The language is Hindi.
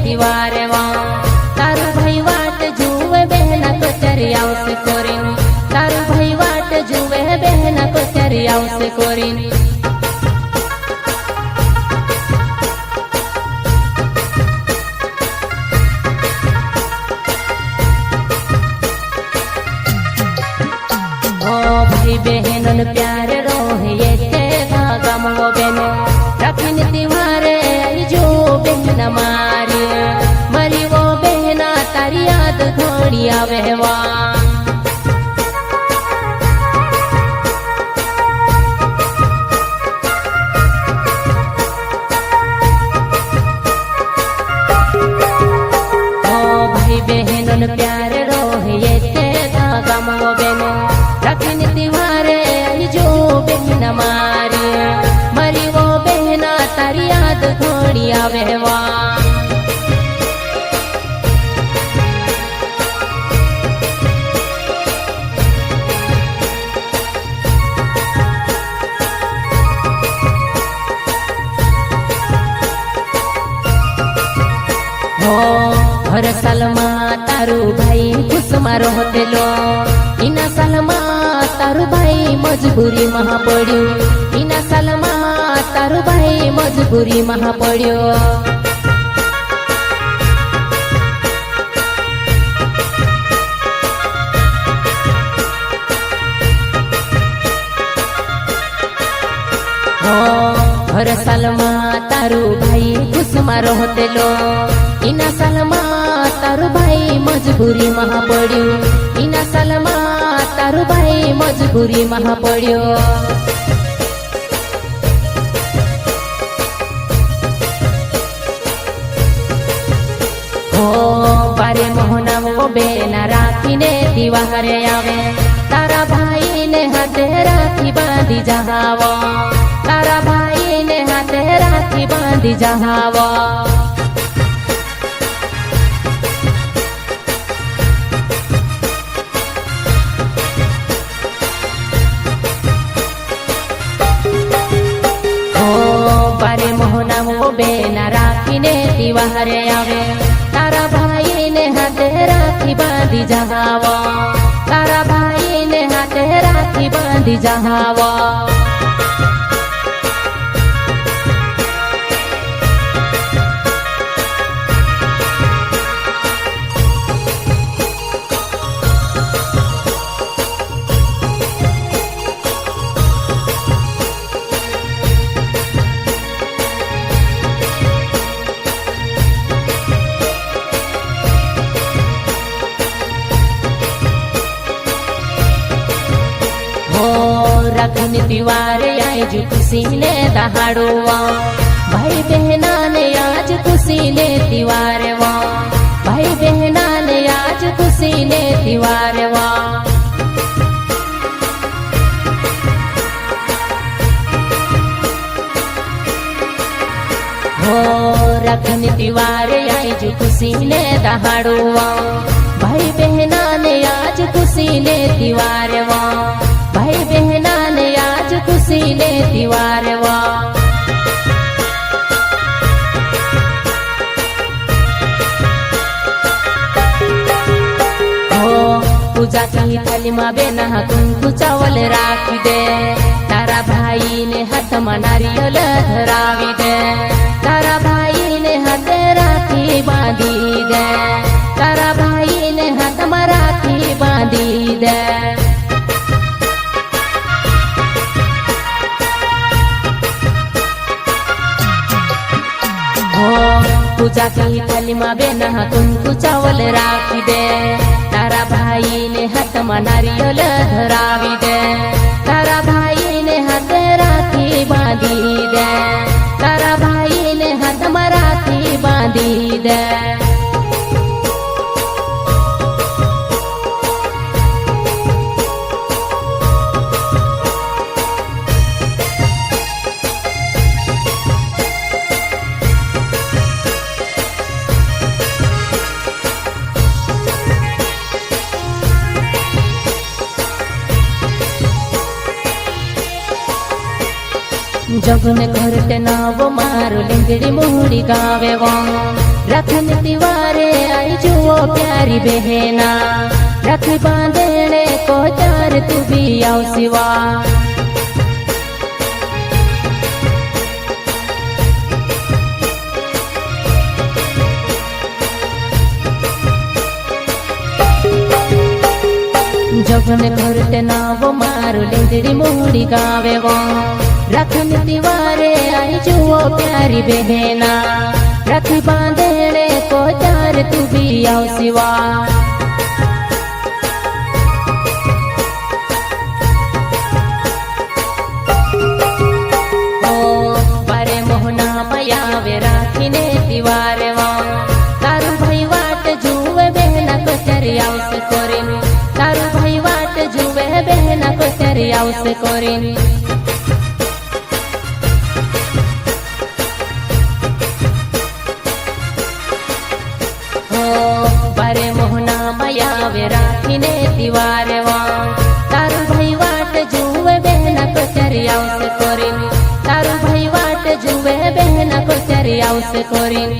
દિવારે વા તારો ભાઈ વાટ જુએ બહેના કચરી આવશે કોરીને તારો ભાઈ વાટ જુએ બહેના કચરી આવશે કોરીને भाई बहनों प्यार रोहे ते धागम वो बहनो रखन तिवारे जो बहन मारी मरी वो बहना तारी याद थोड़ी आवेवा भाई बहनों प्यार रोहे ते धागम वो बहनो रखन तिवारे जो बहन मारी मरी वो बहना तारी याद थोड़ी आवेवा हर साल तारू भाई खुश मारो होतेलो इना साल तारू भाई मजबूरी महा पड्यो इना साल तारू भाई मजबूरी महा पड्यो हर साल तारू भाई खुश मारो होतेलो इना साल तारू भाई मजबूरी महा पड्यो इना साल तारू भाई मजबूरी महा पड्यो बारे मोहना वो बेना राखीने दिवारे आवे तारा भाई ने हाथे राखी बांधी जहावा तारा भाई ने हाथे राखी बांधी जहावा बारे मोहना वो बेना राखीने दिवारे आवे तारा भाई ने हाथे राखी बांधी जहावा तारा भाई ने हाथे राखी बांधी जहावा रखन तिवारे आज खुशी ने दहाड़वा भाई बहना ने आज खुशी ने तिवारवा भाई बहना ने आज खुशी ने तिवारवा रखन तिवारे आज खुशी ने दहाड़वा भाई बहना ने आज खुशी ने तिवारवा भाई बहना ने आज खुशी ने तिवारवा पूजा की थाली में बेना कुंकु चावल राखी दे तारा भाई ने हाथ में नारियल धरावी दे तारा भाई ने हाथ राखी बांधी दे तारा भाई ने हाथ में राखी बांधी दे पूजा की थाली में बेना कुंकु चावल राखी दे तारा भाई ने हाथ में नारियल धरावी दे तारा भाई ने हाथ राखी बांधी दे तारा भाई ने हाथ में राखी बांधी दे जगने घर ते नाव मारो लिंगड़ी मोहड़ी गावे वो रखन तिवारे आई जुओ प्यारी बहना रखी बांधने को चार तू भी आओ सिवा जगन घरते ना वो मारो लेंदड़ी मोड़ी गावे वो रखन तिवारे आई जुओ प्यारी बहना रखी बांधने को चार तू भी आओ सिवा बारे मोहना मयावे राखीने तिवारे वो तारू भाई वाट जुवे बहना को चरिया से कोरिन तारू भाई वाट जुवे बहना को चरिया से कोरिन बारे मोहना मयावे राखीने तिवारे वो तारू भाई वाट जुवे बहना को चरिया से कोरिन तारू भाई वाट जुवे बहना को चरिया से कोरिन।